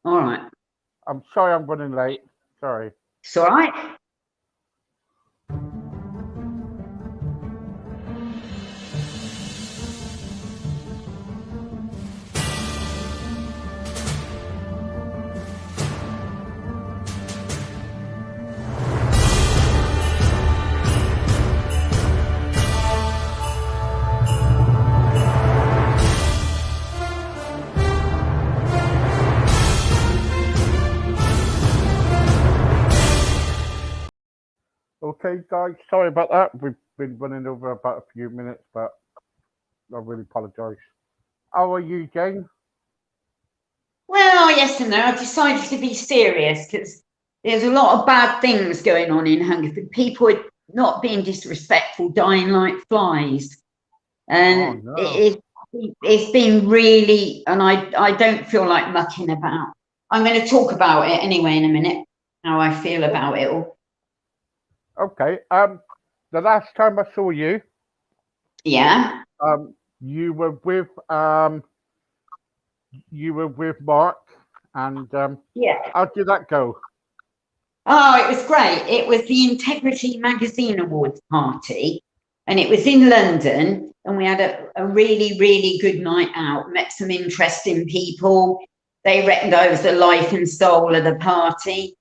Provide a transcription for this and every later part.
All right. I'm sorry I'm running late. Sorry. It's all right. Okay, guys, sorry about that. We've been running over about a few minutes, but I really apologise. How are you, Jane? Well, yes and no. I've decided to be serious because there's a lot of bad things going on in Hungerford. People are not being disrespectful, dying like flies. Oh And no. it's been really, and I don't feel like mucking about. I'm going to talk about it anyway in a minute, how I feel Oh, about it all. okay. The last time I saw you, Yeah. you were with Mark, and Yeah. how did that go? Oh, it was great. It was the Integrity Magazine Awards party, and it was in London. And we had a really, really good night out, met some interesting people. They reckoned I was the life and soul of the party.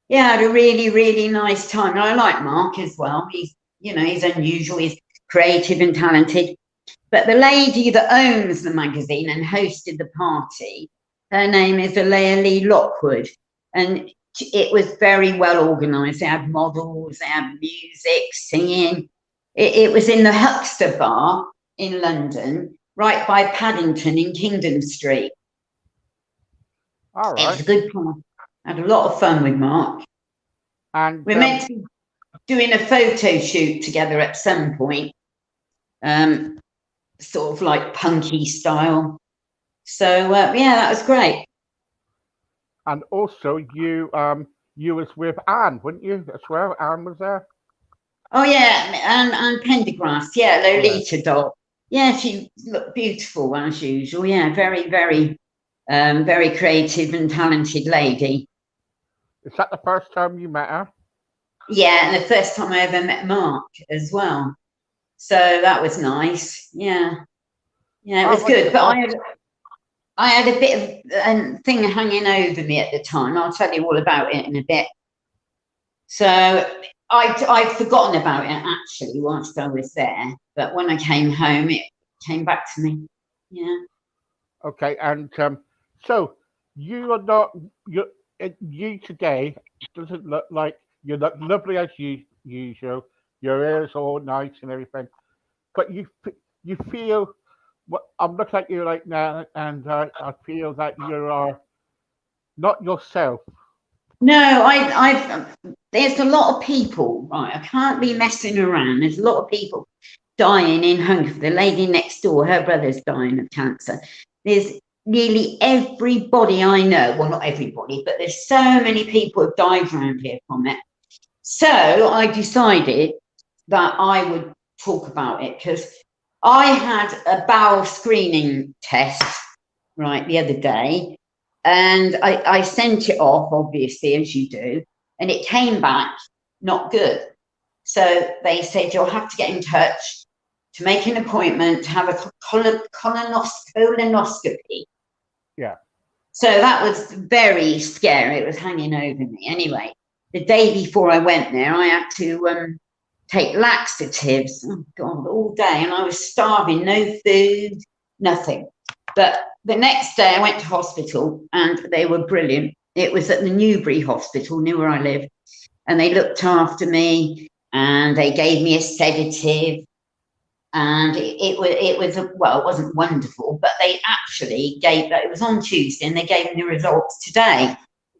Yeah, I had a really, really nice time. And I like Mark as well. He's unusual, he's creative and talented. But the lady that owns the magazine and hosted the party, her name is Alea Lee Lockwood. And it was very well organised. They had models, they had music, singing. It was in the Huckster Bar in London, right by Paddington in Kingdom Street. All It right. was a good party. I had a lot of fun with Mark. And We're meant to be doing a photo shoot together at some point, um, sort of like punky style. So yeah, that was great. also you was with Anne, weren't you? As well, Anne was there. Oh yeah, and Pendergrass, yeah, Yeah. Lolita doll. Yeah, she looked beautiful as usual. Yeah, very, very, very creative and talented lady. Is that the first time you met her? Yeah, and the first time I ever met Mark as well. So that was nice. Yeah, yeah, it Oh, was what's good. the But last? I had a bit of a thing hanging over me at the time. I'll tell you all about it in a bit. So I'd forgotten about it actually whilst I was there, but when I came home, it came back to me. Yeah. Okay, and so you are not you today doesn't look like you look lovely as usual. Your hair's all nice and everything, but you feel what I'm looking at you right now, and I feel that you are not yourself. No, there's a lot of people, right? I can't be messing around. There's a lot of people dying in hunger. The lady next door, her brother's dying of cancer. There's nearly everybody I know, well, not everybody, but there's so many people who've died around here from it. So I decided that I would talk about it because I had a bowel screening test, right, the other day, and I sent it off, obviously, as you do, and it came back not good. So they said you'll have to get in touch to make an appointment to have a colonoscopy. Yeah. So that was very scary. It was hanging over me. Anyway, the day before I went there, I had to take laxatives, oh God, all day. And I was starving, no food, nothing. But the next day I went to hospital and they were brilliant. It was at the Newbury Hospital near where I live. And they looked after me and they gave me a sedative and it was well, it wasn't wonderful, but they actually gave that. It was on Tuesday, and they gave me the results today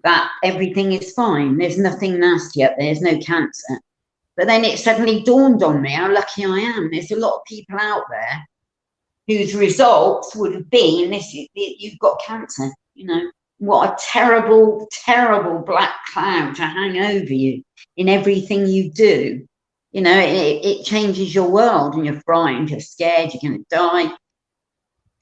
that everything is fine. There's nothing nasty up there. There's no cancer. But then it suddenly dawned on me how lucky I am. There's a lot of people out there whose results would have been this: you've got cancer. You know what a terrible, terrible black cloud to hang over you in everything you do. It changes your world and you're frightened, you're scared, you're going to die.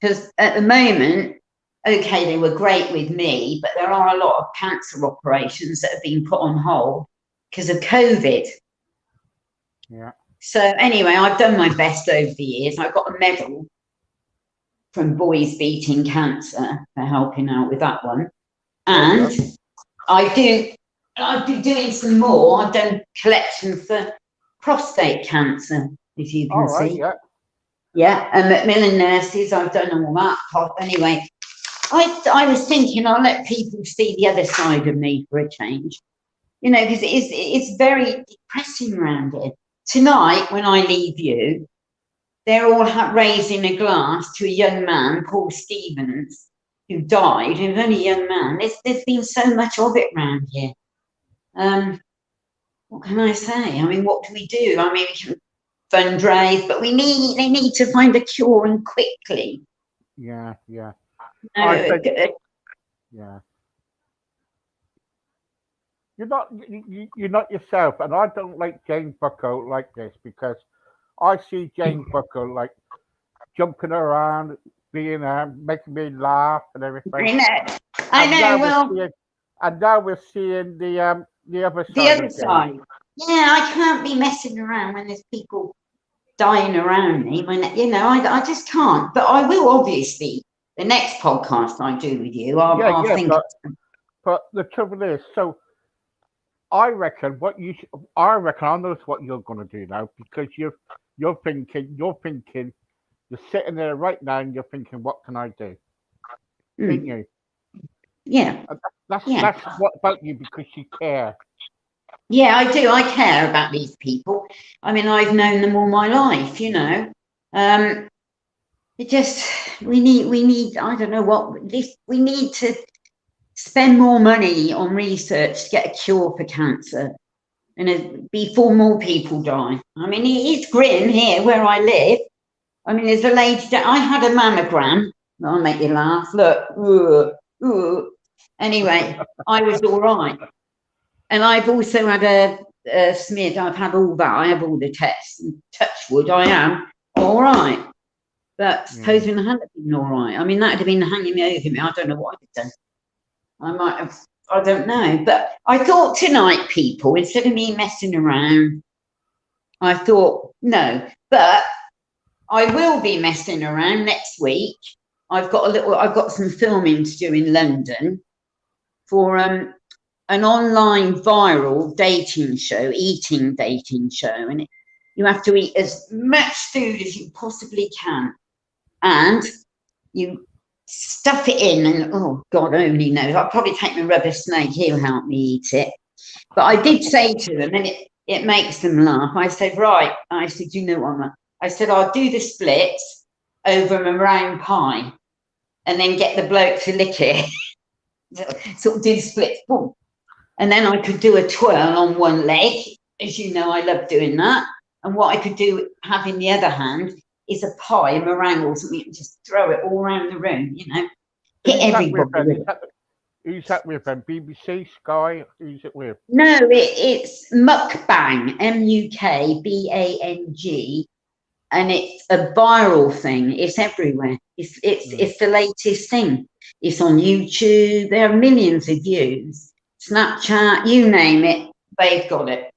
Because at the moment, okay, they were great with me, but there are a lot of cancer operations that have been put on hold because of COVID. Yeah. So anyway, I've done my best over the years. I got a medal from Boys Beating Cancer for helping out with that one. And I've been doing some more. I've done collections for prostate cancer, if you can see. Yeah. Yeah, and Macmillan Nurses, I've done all that. Anyway, I was thinking I'll let people see the other side of me for a change. You know, because it's very depressing around here. Tonight, when I leave you, they're all raising a glass to a young man, Paul Stevens, who died. He was only a young man. There's been so much of it around here. What can I say? I mean, what do we do? I mean, we can fundraise, but they need to find a cure, and quickly. Yeah. Yeah. Yeah. You're not yourself, and I don't like Jane Bucko like this, because I see Jane Bucko like jumping around, being making me laugh and everything. I know. And now we're seeing the other side. The other side. Yeah, I can't be messing around when there's people dying around me. When I just can't. But I will, obviously. The next podcast I do with you, I'll think. But the trouble is, so I reckon I know what you're going to do now, because you're thinking, you're sitting there right now and you're thinking, what can I do? Ain't you? Yeah. That's what about you, because you care. Yeah, I do. I care about these people. I mean, I've known them all my life, you know. We need, I don't know what this, we need to spend more money on research to get a cure for cancer, and before more people die. I mean, it's grim here where I live. I mean, there's a lady that I had a mammogram. I'll make you laugh. Look, anyway, I was all right. And I've also had a smeared. I've had all that. I have all the tests. And touch wood, I am all right. But supposing I hadn't been all right, I mean, that would have been hanging over me. I don't know what I'd have done. I might have, I don't know. But I thought tonight, people, instead of me messing around, I thought, no. But I will be messing around next week. I've got some filming to do in London for an online viral eating dating show. And you have to eat as much food as you possibly can. And you stuff it in, and oh God only knows. I'll probably take my rubber snake, he'll help me eat it. But I did say to them, and it makes them laugh. I said, right, you know what, I said, I'll do the splits over a meringue pie and then get the bloke to lick it. Sort of do the splits, boom. And then I could do a twirl on one leg. As you know, I love doing that. And what I could do, having the other hand, is a pie, a meringue or something, and just throw it all around the room, you know. Hit everybody. Who's that with them? BBC, Sky? Who's it with? No, it's Mukbang, MUKBANG, and it's a viral thing. It's everywhere. It's the latest thing. It's on YouTube. There are millions of views. Snapchat, you name it, they've got it.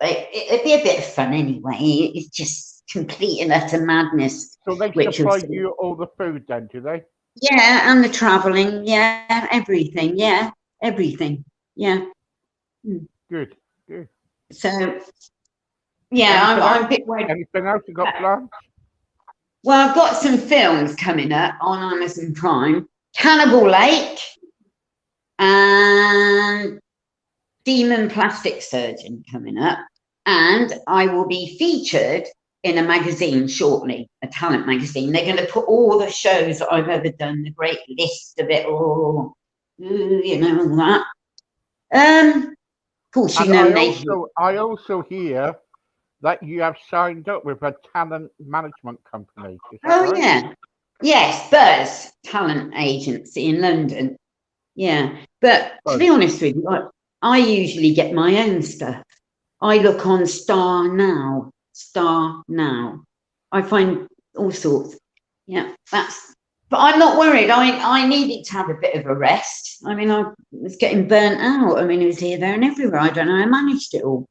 It'd be a bit of fun anyway. It's just complete and utter madness. So they supply you all the food then, do they? Yeah, and the travelling, yeah, everything, yeah, everything, yeah. Good. So, yeah, I'm a bit worried. Anything else you got planned? Well, I've got some films coming up on Amazon Prime. Cannibal Lake and Demon Plastic Surgeon coming up. And I will be featured in a magazine shortly, a talent magazine. They're going to put all the shows that I've ever done, the great list of it all, you know, all that. Of course, you know, I also hear that you have signed up with a talent management company. Oh, right? Yeah. Yes, Buzz Talent Agency in London. Yeah. But to be honest with you, I usually get my own stuff. I look on Star Now. I find all sorts. Yeah, But I'm not worried. I needed to have a bit of a rest. I mean, I was getting burnt out. I mean, it was here, there, and everywhere. I don't know. I managed it all.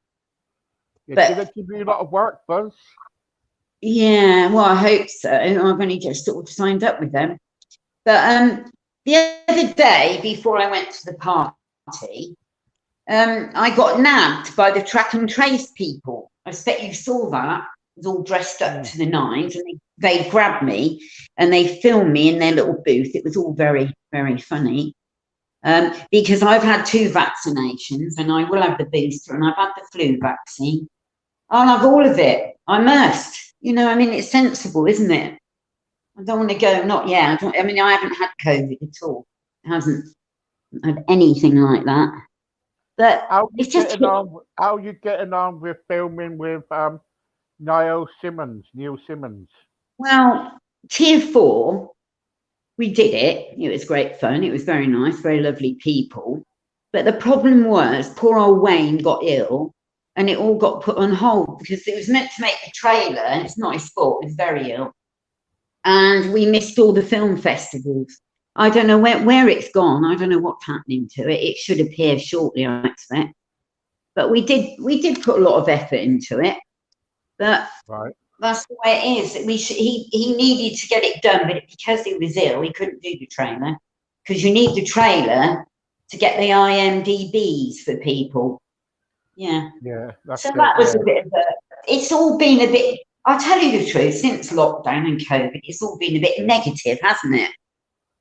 Yeah, But- did it give you a lot of work, Buzz? Yeah, well, I hope so. I've only just sort of signed up with them. But the other day, before I went to the party, I got nabbed by the track and trace people. I expect you saw that. I was all dressed up to the nines, and they grabbed me and they filmed me in their little booth. It was all very, very funny. Because I've had 2 vaccinations and I will have the booster, and I've had the flu vaccine. I'll have all of it. I must. You know, I mean, it's sensible, isn't it? I don't want to go, not yet. I mean, I haven't had COVID at all. It hasn't had anything like that. But it's just. How are you getting on with filming with Neil Simmons? Well, Tier 4, we did it. It was great fun. It was very nice, very lovely people. But the problem was, poor old Wayne got ill, and it all got put on hold because it was meant to make the trailer, and it's not his fault. He's very ill, and we missed all the film festivals. I don't know where it's gone. I don't know what's happening to it. It should appear shortly, I expect. But we did put a lot of effort into it. But Right. that's the way it is. He needed to get it done, but because he was ill, he couldn't do the trailer, because you need the trailer to get the IMDb's for people. Yeah. Yeah. So that was a bit of a. It's all been a bit. I'll tell you the truth. Since lockdown and COVID, it's all been a bit negative, hasn't it?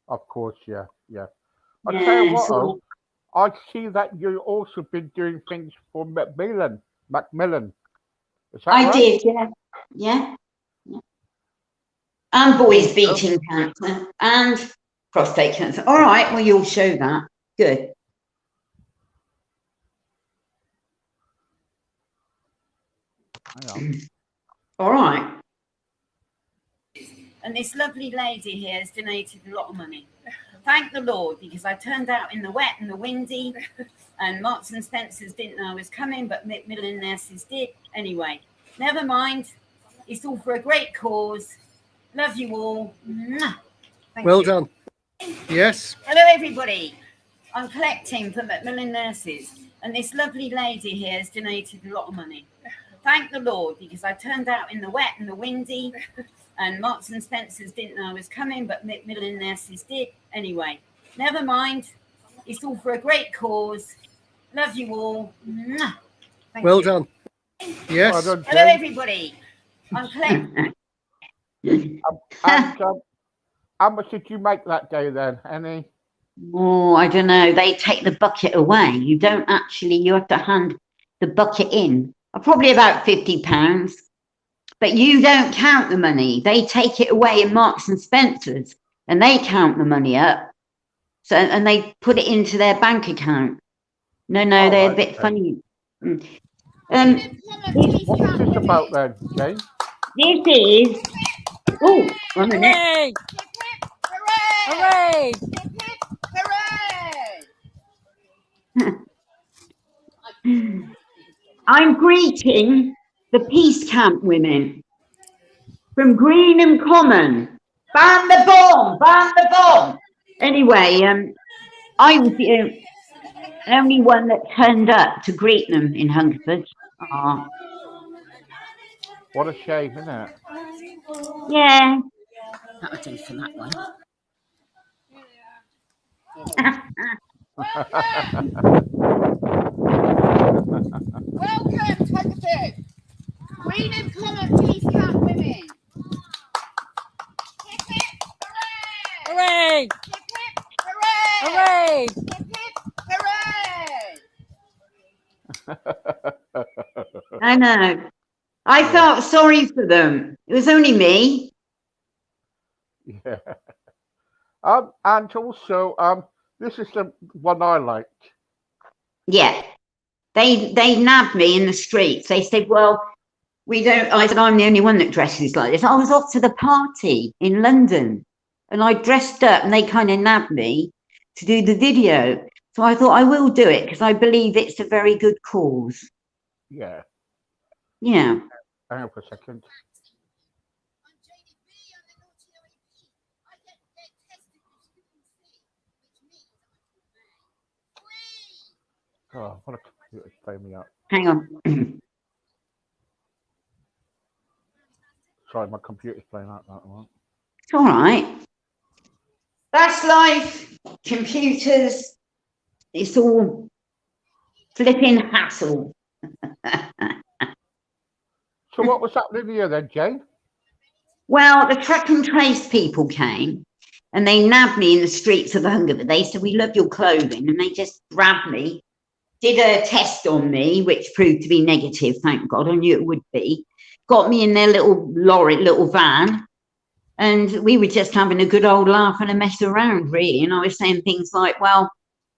Of course, yeah. I'll Yeah, tell you it's what, all- I see that you've also been doing things for Macmillan. Is that I right? did, yeah. And boys beating cancer and prostate cancer. All right, well, you'll show that. Good. Hang on. All right. And this lovely lady here has donated a lot of money. Thank the Lord, because I turned out in the wet and the windy, and Marks and Spencer's didn't know I was coming, but Macmillan Nurses did. Anyway, never mind. It's all for a great cause. Love you all. Thank Well you. done. Yes. Hello, everybody. I'm collecting for Macmillan Nurses, and this lovely lady here has donated a lot of money. Thank the Lord, because I turned out in the wet and the windy, and Marks and Spencer's didn't know I was coming, but Macmillan Nurses did. Anyway, never mind. It's all for a great cause. Love you all. Thank Well you. done. Yes. Well done, Hello, Jane. everybody. I'm collecting. And, how much did you make that day then? Any? Oh, I don't know. They take the bucket away. You don't actually, you have to hand the bucket in. Probably about £50. But you don't count the money. They take it away in Marks and Spencer's, and they count the money up. So, and they put it into their bank account. No, Oh, they're a right, bit okay. funny. What was this about then, Jane? This is. Oh, 1 minute. Hooray! Hooray! I'm greeting the Peace Camp women from Greenham Common. Ban the bomb! Ban the bomb! Anyway, I was the only one that turned up to greet them in Hungerford. Aw. What a shame, isn't it? Yeah. That'll do for that one. Welcome to Hungerford! Greenham Common Peace Camp women! Hip hip hooray! Hooray! Hip hip hooray! Hooray! Hip hip hooray! I know. I felt sorry for them. It was only me. Yeah. And also, this is the one I liked. Yeah. They nabbed me in the streets. They said, well, we don't. I said, I'm the only one that dresses like this. I was off to the party in London and I dressed up and they kind of nabbed me to do the video. So I thought I will do it because I believe it's a very good cause. Yeah. Yeah. Hang on for a second. Oh, what a computer's playing me up. Hang on. Sorry, my computer's playing up that one. It's all right. That's life. Computers. It's all flipping hassle. So what was happening here then, Jane? Well, the track and trace people came and they nabbed me in the streets of Hungerford. They said, "We love your clothing," and they just grabbed me, did a test on me, which proved to be negative, thank God. I knew it would be. Got me in their little lorry, little van, and we were just having a good old laugh and a mess around, really. And I was saying things like, well,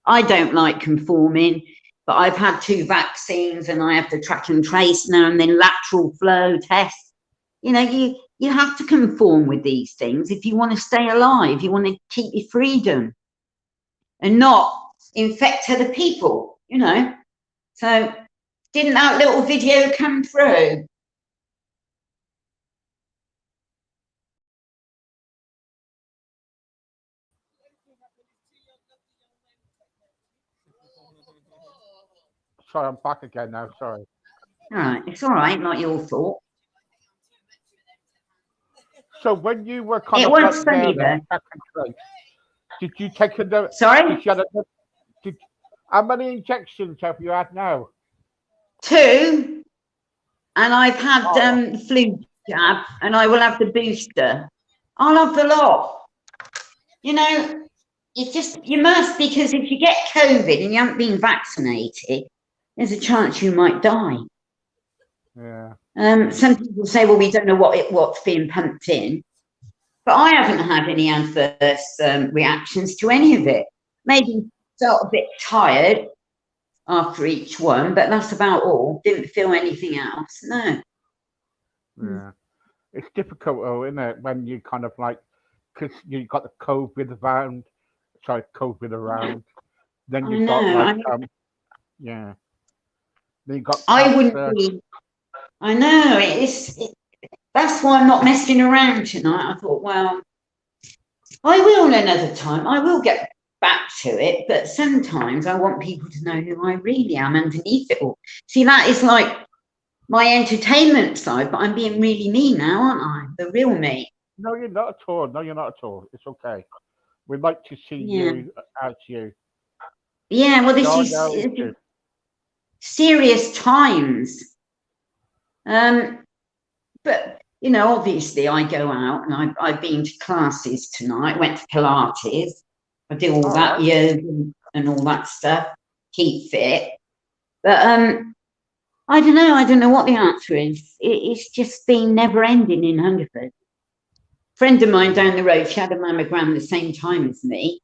I don't like conforming, but I've had 2 vaccines and I have the track and trace now and then lateral flow tests. You know, you have to conform with these things if you want to stay alive, you want to keep your freedom and not infect other people, you know. So didn't that little video come through? Sorry, I'm back again now. Sorry. All right, it's all right, not your fault. So when you were kind It of was like funny there, though. back and trace, did you take another? Sorry? Did you have a, did, how many injections have you had now? 2, and I've had Oh. flu jab, and I will have the booster. I'll have the lot. You know, you must, because if you get COVID and you haven't been vaccinated, there's a chance you might die. Yeah. Some people say, well, we don't know what's being pumped in, but I haven't had any adverse reactions to any of it. Maybe felt a bit tired after each one, but that's about all. Didn't feel anything else. No. Yeah. It's difficult, though, isn't it, when you kind of like, because you got the COVID around, then I you got know. like, yeah. Then you got I wouldn't cancer. be. I know. That's why I'm not messing around tonight. I thought, well, I will another time. I will get back to it, but sometimes I want people to know who I really am underneath it all. See, that is like my entertainment side, but I'm being really me now, aren't I? The real me. No, you're not at all. No, you're not at all. It's okay. We'd like to see Yeah. you as you. Yeah, well, this No, is no, it's good. serious times. But you know, obviously, I go out and I've been to classes tonight. Went to Pilates. I do all that Alright. yoga and all that stuff. Keep fit. But I don't know. I don't know what the answer is. It's just been never ending in Hungerford. Friend of mine down the road, she had a mammogram the same time as me,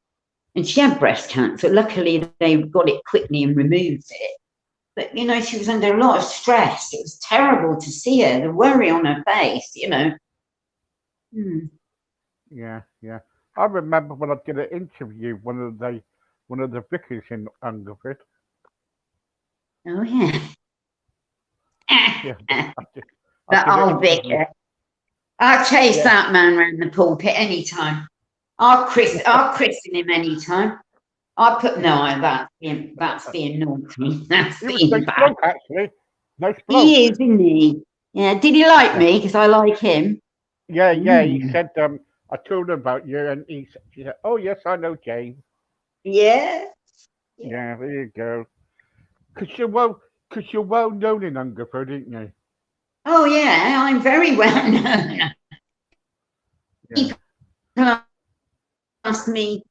and she had breast cancer. Luckily, they got it quickly and removed it. But you know, she was under a lot of stress. It was terrible to see her, the worry on her face. You know. Yeah, yeah. I remember when I did an interview, one of the vicars in Hungerford. Oh yeah. Yeah, I did That an old interview. vicar. I'll chase Yeah. that man round the pulpit anytime. I'll christen him anytime. I put no, that's being naughty. That's He was being nice bad. bloke, actually. Nice bloke. He is, isn't he? Yeah. Did he like me? Because I like him. Yeah, yeah. He said, I told him about you, and she said, oh yes, I know Jane. Yeah. Yeah, there you go. Because you're well known in Hungerford, aren't you? Oh yeah, I'm very well known. Yeah. People ask me,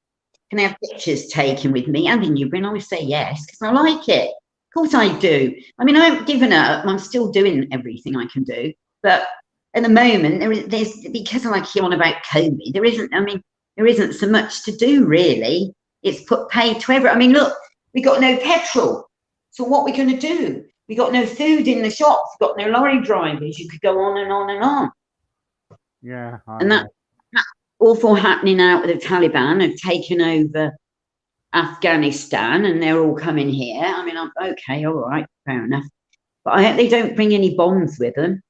can I have pictures taken with me and in Newbury? And I always say yes, because I like it. Of course I do. I mean, I haven't given up. I'm still doing everything I can do. But at the moment, there's because I hear on about COVID, there isn't so much to do really. It's put paid to everyone. I mean, look, we got no petrol. So what are we going to do? We got no food in the shops. We got no lorry drivers. You could go on and on and on. Yeah. And that awful happening out with the Taliban have taken over Afghanistan and they're all coming here. I mean, I'm okay, all right, fair enough. But I hope they don't bring any bombs with them.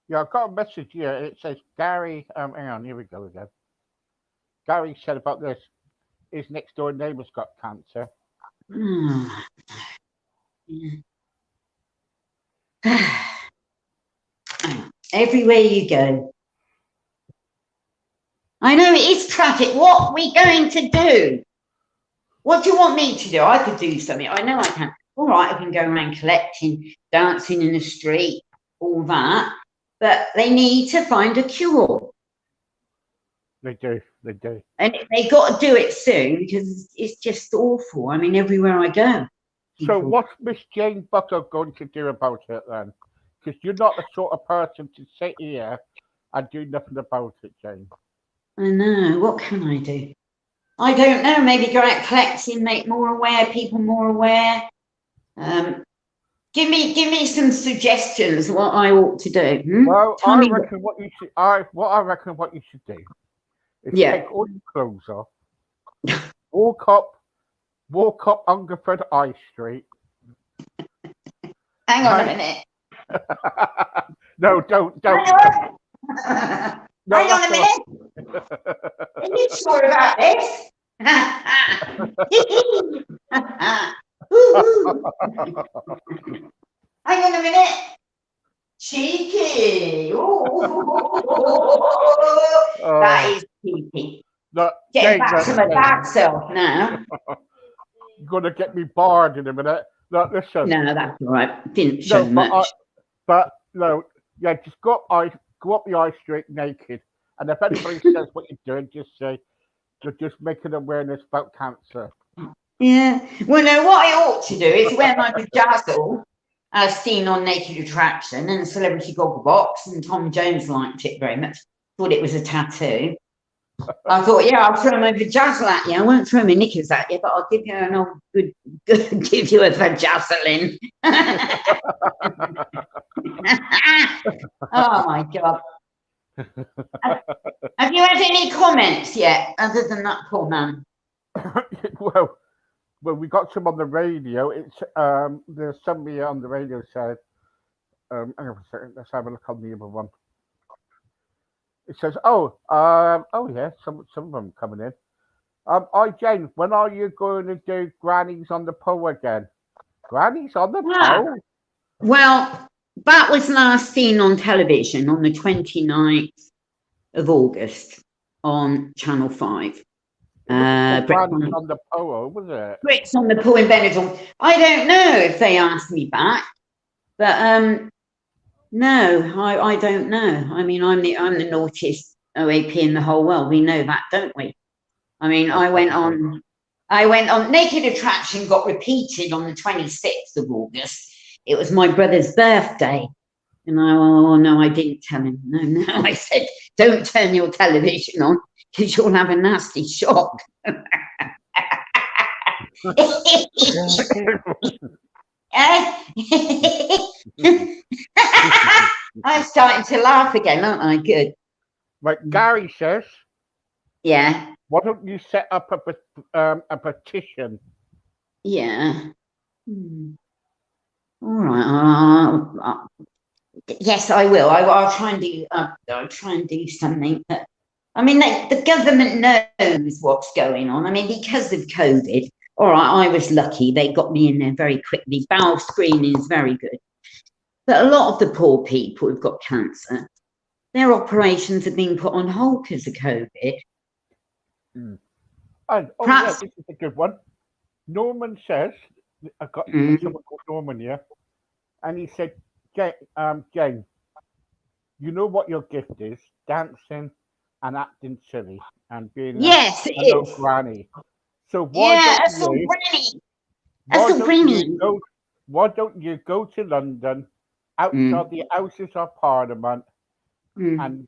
Yeah, I've got a message here. It says Gary. Hang on, here we go again. Gary said about this. His next door neighbour's got cancer. Ah, yeah. Everywhere you go. I know it is traffic. What are we going to do? What do you want me to do? I could do something. I know I can. All right, I can go around collecting, dancing in the street, all that. But they need to find a cure. They do. They do. And they got to do it soon because it's just awful. I mean, everywhere I go. So people- what's Miss Jane Bucker going to do about it then? Because you're not the sort of person to sit here and do nothing about it, Jane. I know. What can I do? I don't know. Maybe go out collecting, make more aware, people more aware. Give me some suggestions what I ought to do. Hmm? Well, Tell I me reckon what you should. I reckon what you should do is Yeah. take all your clothes off, walk up Hungerford High Street. Hang on a Right. minute. No, don't. Hang on. No, Hang on a that's minute. Are you sure about this? Hang on a minute. Cheeky. That is cheeky. Look, Getting Jane, back look, to my Jane, bad self now. you're gonna get me barred in a minute. Look, listen. No, that's all right. Didn't show No, much. but no, yeah, just go up the High Street naked, and if anybody says what you're doing, just say you're just making awareness about cancer. Yeah. Well, no, what I ought to do is wear my bedazzle as seen on Naked Attraction and Celebrity Gogglebox, and Tom Jones liked it very much. Thought it was a tattoo. I thought, yeah, I'll throw my bedazzle at you. I won't throw my knickers at you, but I'll give you an old good give you a bedazzling. Oh my God. Have you had any comments yet, other than that poor man? well, we got some on the radio. It's there's somebody on the radio said, hang on a second, let's have a look on the other one. It says, oh yeah, some of them coming in. Hi Jane, when are you going to do Grannies on the Pole again? Grannies on the Pole? Well, that was last seen on television on the 29th of August on Channel 5. Grannies on the Pole, was it? Brits on the Pool in Benidorm. I don't know if they asked me back, but no, I don't know. I mean, I'm the naughtiest OAP in the whole world. We know that, don't we? I mean, I went on Naked Attraction, got repeated on the 26th of August. It was my brother's birthday. And no, I didn't tell him. No, I said, don't turn your television on because you'll have a nasty shock. I'm starting to laugh again, aren't I? Good. Right, Gary says, Yeah. why don't you set up a petition? Yeah. All right. Yes, I will. I'll try and do. I'll try and do something. I mean, the government knows what's going on. I mean, because of COVID. All right, I was lucky. They got me in there very quickly. Bowel screening is very good. But a lot of the poor people who've got cancer, their operations have been put on hold because of COVID. And, yeah, Perhaps- this is a good one. Norman says, I've got someone called Norman here, and he said, Jane, you know what your gift is? Dancing and acting silly and being Yes, a it little is. granny. So Yeah, that's so granny. why don't you go to London, outside the Houses of Parliament, and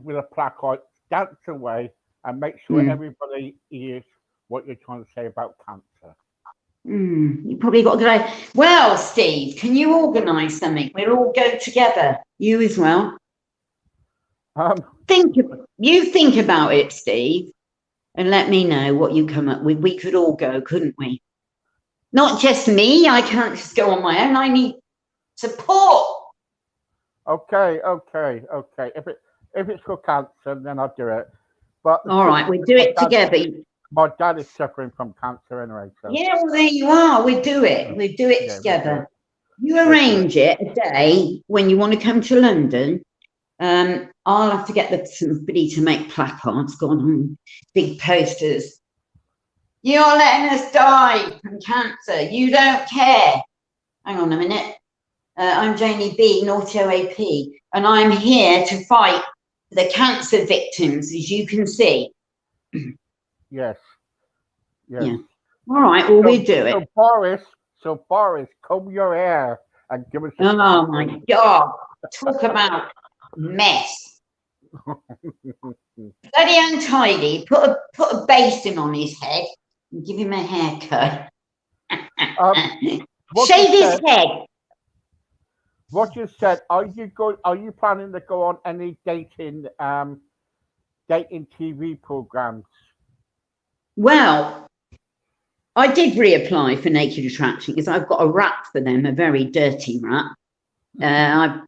with a placard, dance away and make sure everybody hears what you're trying to say about cancer. You probably got to go. Well, Steve, can you organise something? We'll all go together. You as well. Think about it, Steve, and let me know what you come up with. We could all go, couldn't we? Not just me. I can't just go on my own. I need support. Okay. If it's for cancer, then I'll do it. But All right, we'll do it together. my dad is suffering from cancer anyway. So Yeah, well, there you are. We do it. We do it yeah, together. You do it. arrange it a day when you want to come to London. I'll have to get somebody to make placards, go on big posters. You're letting us die from cancer. You don't care. Hang on a minute. I'm Janie B, Naughty OAP, and I'm here to fight for the cancer victims, as you can see. Yes. Yeah. All right, well, we do it. So Boris, comb your hair and give us a Oh my God! Talk about mess. Bloody untidy. Put a basin on his head and give him a haircut. what Shave you his said- head. What you said? Are you planning to go on any dating TV programs? Well, I did reapply for Naked Attraction because I've got a rap for them, a very dirty rap. Yeah.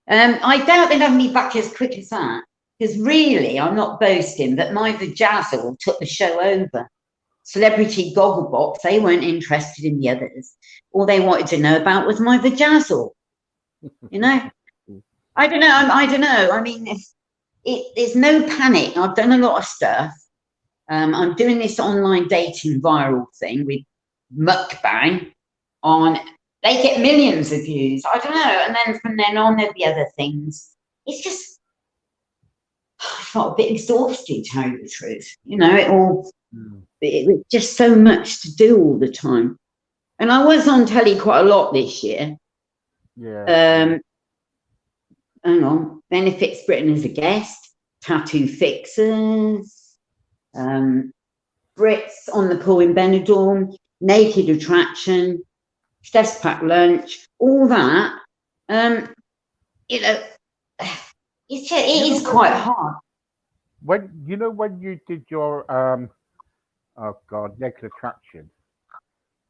I doubt they'd have me back as quick as that. Because really, I'm not boasting, but my Vajazzle took the show over. Celebrity Gogglebox, they weren't interested in the others. All they wanted to know about was my Vajazzle. You know? I don't know. I don't know. I mean, there's no panic. I've done a lot of stuff. I'm doing this online dating viral thing with mukbang on. They get millions of views. I don't know. And then from then on, there'll be other things. It's just, I felt a bit exhausted, to tell you the truth. You know, it was just so much to do all the time. And I was on telly quite a lot this year. Yeah. Hang on. Benefits Britain as a guest, Tattoo Fixers, Brits on the Pool in Benidorm, Naked Attraction, Steph's Packed Lunch, all that. You know, it is quite hard. When you did your Naked Attraction.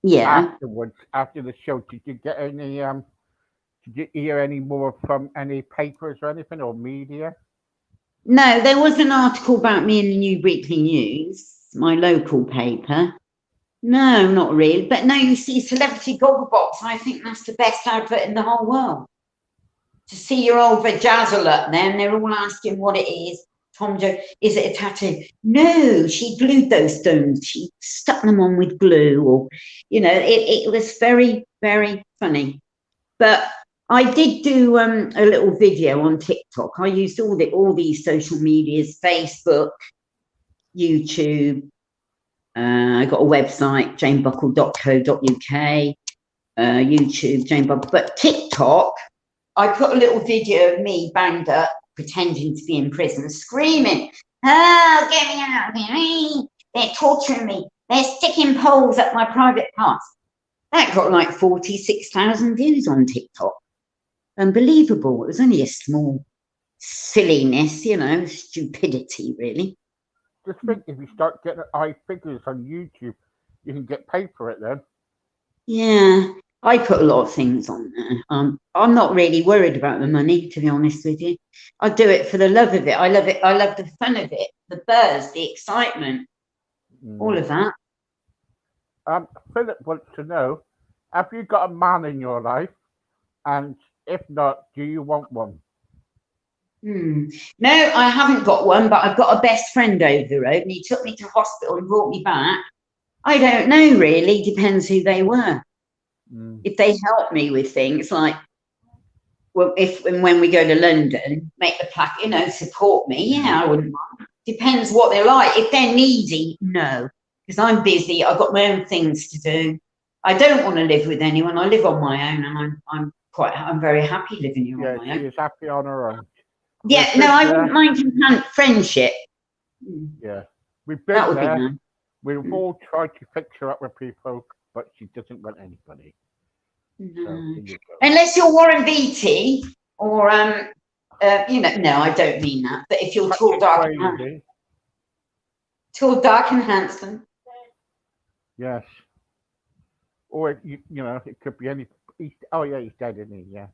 Yeah. Afterwards, after the show, did you get any did you hear any more from any papers or anything or media? No, there was an article about me in the New Weekly News, my local paper. No, not really. But no, you see, Celebrity Gogglebox, I think that's the best advert in the whole world. To see your old Vajazzle up there, and they're all asking what it is. Tom Jones, is it a tattoo? No, she glued those stones. She stuck them on with glue, or, you know, it was very, very funny. But I did do a little video on TikTok. I used all these social medias, Facebook, YouTube. I got a website, janebuckle.co.uk, YouTube, Jane Buckle. But TikTok, I put a little video of me banged up, pretending to be in prison, screaming, "Oh, get me out of here. They're torturing me. They're sticking poles up my private parts." That got like 46,000 views on TikTok. Unbelievable. It was only a small silliness, you know, stupidity, really. Just think, if you start getting high figures on YouTube, you can get paid for it then. Yeah, I put a lot of things on there. I'm not really worried about the money, to be honest with you. I do it for the love of it. I love it. I love the fun of it, the buzz, the excitement, all of that. Philip wants to know, have you got a man in your life? And if not, do you want one? No, I haven't got one, but I've got a best friend over the road, and he took me to hospital and brought me back. I don't know, really. Depends who they were. If they help me with things like, well, if and when we go to London, make the plaque, you know, support me. Yeah, I wouldn't mind. Depends what they're like. If they're needy, no, because I'm busy. I've got my own things to do. I don't want to live with anyone. I live on my own, and I'm very happy living here on my own. She is happy on her own. Yeah, no, I wouldn't mind friendship. Yeah, we've been That would there. be nice. We've all tried to fix her up with people, but she doesn't want anybody. No. So, here you go. Unless you're Warren Beatty or you know, no, I don't mean that. But if you're tall, dark, and handsome. Yes. Or you know, it could be any. He's dead, isn't he? Yeah.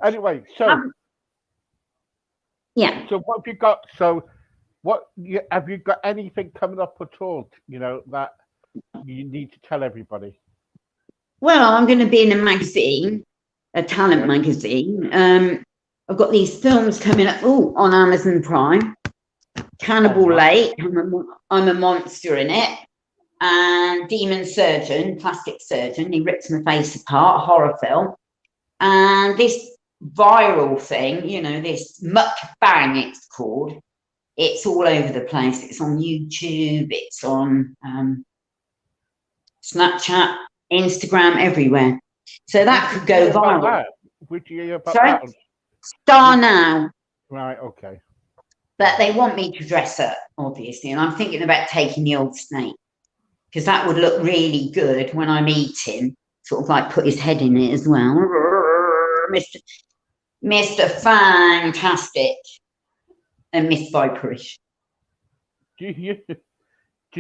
Anyway, so Yeah. so what have you got? So Have you got anything coming up at all? You know that you need to tell everybody. Well, I'm going to be in a magazine, a talent Yeah. magazine. I've got these films coming up on Amazon Prime. Cannibal right. Lake, I'm a monster in it. And Demon Surgeon, Plastic Surgeon, he rips my face apart, horror film. And this viral thing, you know, this mukbang it's called, it's all over the place. It's on YouTube, it's on Snapchat, Instagram, everywhere. So that could go viral. Would you hear about Sorry? that? Star Now. Right, okay. But they want me to dress up, obviously, and I'm thinking about taking the old snake because that would look really good when I'm eating. Sort of like put his head in it as well, Mr. Fantastic and Miss Viperish. Do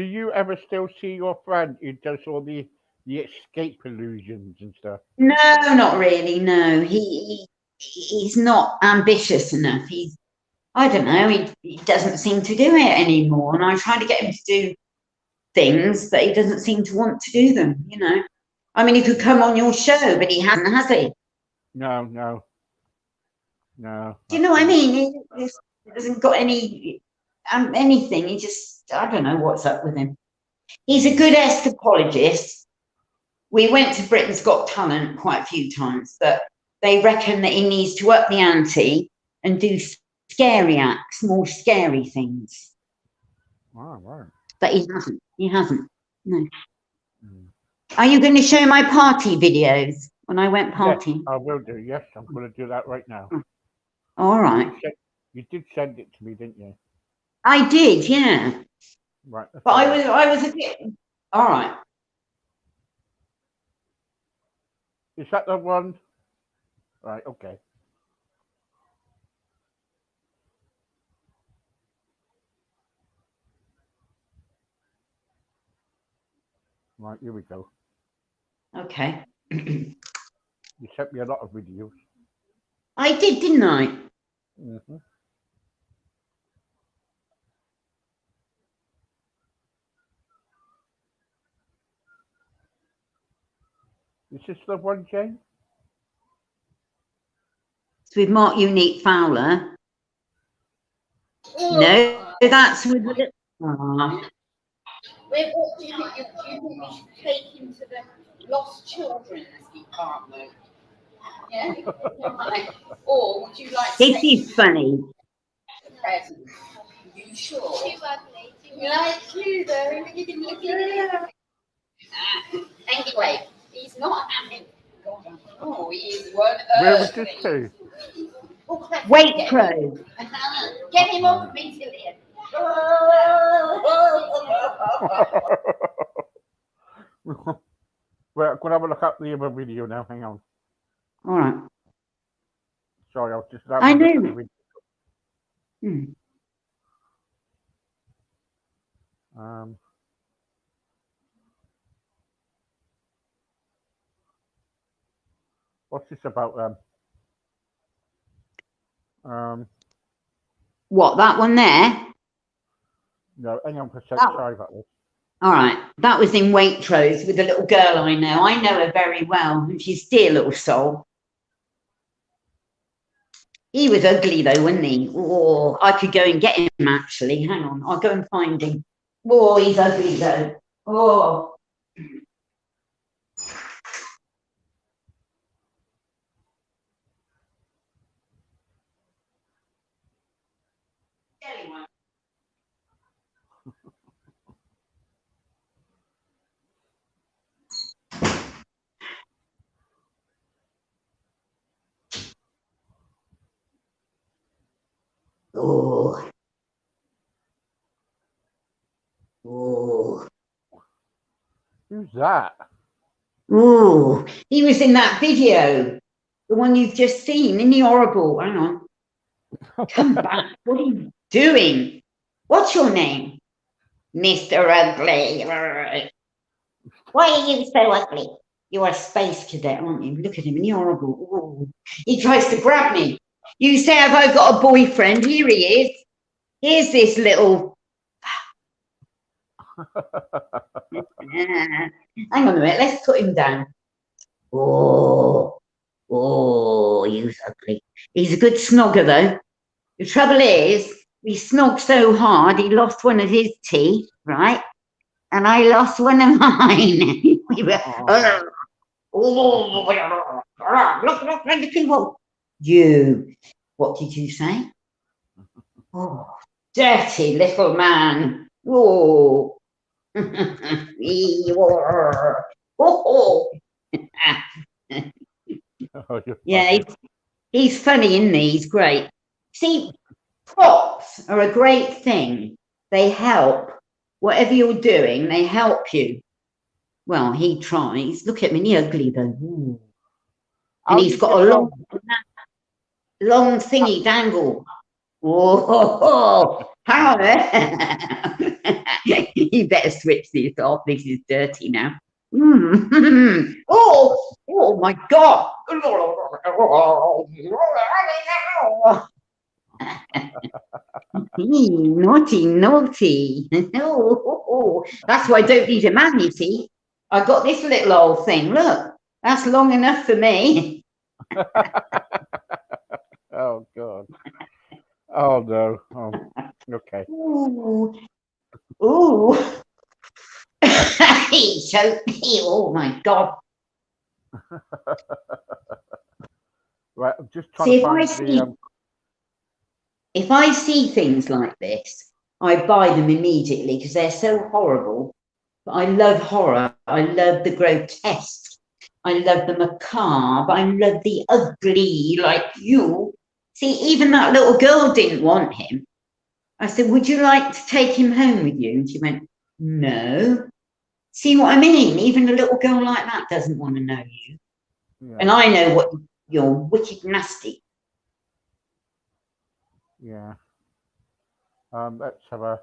you ever still see your friend who does all the escape illusions and stuff? No, not really. No, he's not ambitious enough. I don't know. He doesn't seem to do it anymore, and I try to get him to do things, but he doesn't seem to want to do them. You know, I mean, he could come on your show, but he hasn't, has he? No. Do you know what I mean? He hasn't got anything. He just, I don't know what's up with him. He's a good escapologist. We went to Britain's Got Talent quite a few times, but they reckon that he needs to up the ante and do scary acts, more scary things. Oh, right. But he hasn't. No. Are you going to show my party videos when I went partying? Yes, I will do. Yes, I'm going to do that right now. All right. You did send it to me, didn't you? I did, yeah. Right. But I was a bit. All right. Is that the one? Right. Okay. Right. Here we go. Okay. You sent me a lot of videos. I did, didn't I? Mm-hmm. Is this the one, Jane? It's with Mark Unique Fowler. No, that's with. What do you think? Do you think we should take him to the lost children's department? Yeah. Or would you like to This take is funny. the present? Are you sure? Too ugly. You like you though. Anyway, he's not having. Oh, he is one. Where was this to? Waitrose. Get him off me, Cillian. Well, I'm going to have a look at the other video now. Hang on. All right. Sorry, I was just. I know. What's this about then? What, that one there? No, hang on for a sec. Oh. Sorry about this. All right. That was in Waitrose with a little girl I know. I know her very well, and she's a dear little soul. He was ugly though, wasn't he? Oh, I could go and get him actually. Hang on, I'll go and find him. Oh, he's ugly though. Oh. Oh. Oh. Who's that? Oh. He was in that video. The one you've just seen. Isn't he horrible? Hang on. Come back. What are you doing? What's your name? Mr. Ugly. Why are you so ugly? You're a space cadet, aren't you? Look at him. Isn't he horrible? Oh. He tries to grab me. You say, have I got a boyfriend? Here he is. Here's this little. Hang on a minute. Let's put him down. Oh, he's ugly. He's a good snogger though. The trouble is, we snogged so hard, he lost one of his teeth, right? And I lost one of mine. We were, look, the people. You, what did you say? Oh, dirty little man. Oh. Oh. Yeah, he's funny, isn't he? He's great. See, props are a great thing. They help. Whatever you're doing, they help you. Well, he tries. Look at me, he's ugly though. Ooh. And he's got a long thingy dangle. Oh, hang on. You better switch this off. This is dirty now. Oh my God. Naughty. That's why I don't need a man, you see. I got this little old thing. Look, that's long enough for me. Oh God. Oh no. Oh, okay. Ooh. He choked me. Oh my God. Right, I'm just trying to find the. If I see things like this, I buy them immediately because they're so horrible. But I love horror. I love the grotesque. I love the macabre. I love the ugly, like you. See, even that little girl didn't want him. I said, would you like to take him home with you? And she went, no. See what I mean? Even a little girl like that doesn't want to know you. Yeah. And I know what you're wicked nasty. Yeah. Let's have a.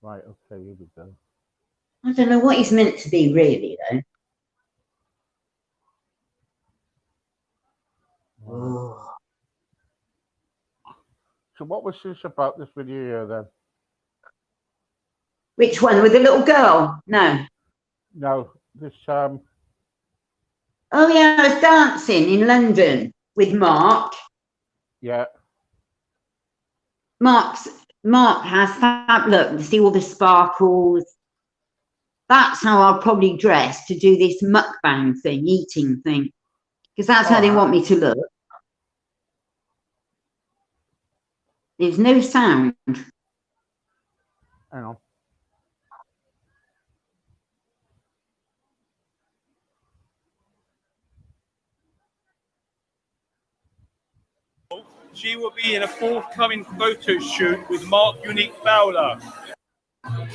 Right, okay, here we go. I don't know what he's meant to be really though. Oh. So what was this about this video here then? Which one, with the little girl? No. No, this Oh yeah, I was dancing in London with Mark. Yeah. Mark has fab look, see all the sparkles. That's how I'll probably dress to do this mukbang thing, eating thing. Because that's how they want me to look. There's no sound. Hang on. She will be in a forthcoming photo shoot with Mark Unique Fowler.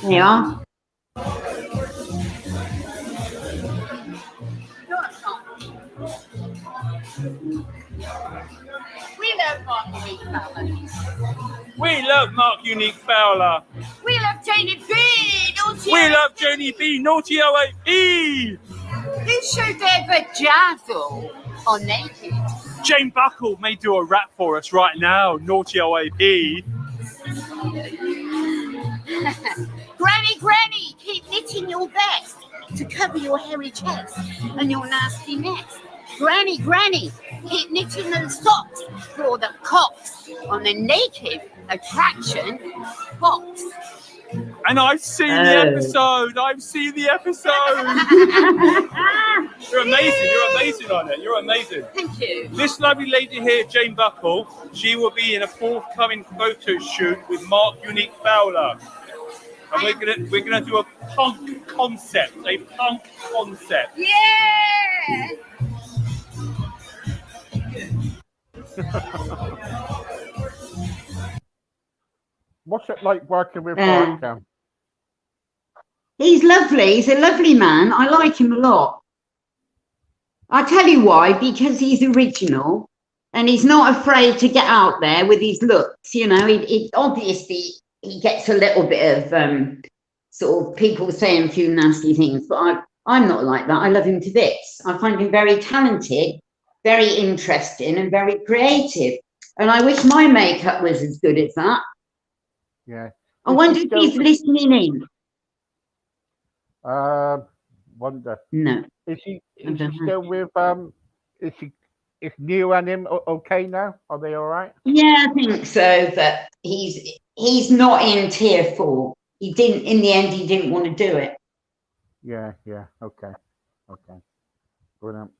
Yeah. We love Mark Unique Fowler. We love Mark Unique Fowler. We love Janie B. Naughty We love Janie B. Naughty 08B. Who showed their vajazzle on Naked? Jane Buckle may do a rap for us right now. Naughty 08B. Granny, keep knitting your vest to cover your hairy chest and your nasty nest. Granny, keep knitting those socks for the cocks on the Naked Attraction box. And I've seen the episode. You're amazing on it. You're amazing. Thank you. This lovely lady here, Jane Buckle, she will be in a forthcoming photo shoot with Mark Unique Fowler. And we're gonna do a punk concept. Yeah. What's it like working with Mark? He's lovely. He's a lovely man. I like him a lot. I'll tell you why, because he's original and he's not afraid to get out there with his looks. You know, obviously he gets a little bit of sort of people saying a few nasty things, but I'm not like that. I love him to bits. I find him very talented, very interesting and very creative. And I wish my makeup was as good as that. Yeah. I Is wonder she if he's still- listening in. Wonder. No. Is she don't know. still with is Neil and him okay now? Are they all right? Yeah, I think so, but he's not in tier 4. He didn't, in the end, he didn't want to do it. Yeah, okay. Brilliant.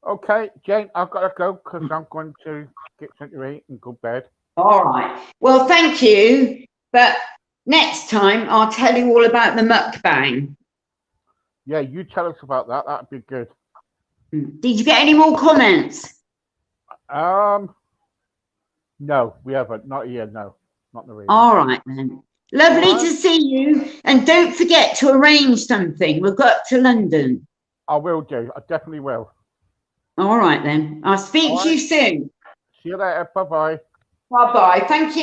Okay, Jane, I've got to go because I'm going to get something to eat and go to bed. All right. Well, thank you. But next time I'll tell you all about the mukbang. Yeah, you tell us about that. That'd be good. Did you get any more comments? No, we haven't. Not here, no. Not the reading. All right then. Lovely All right. to see you. And don't forget to arrange something. We'll go up to London. I will do. I definitely will. All right then. I'll speak All to you soon. See you later. Bye-bye. Bye bye. Thank you.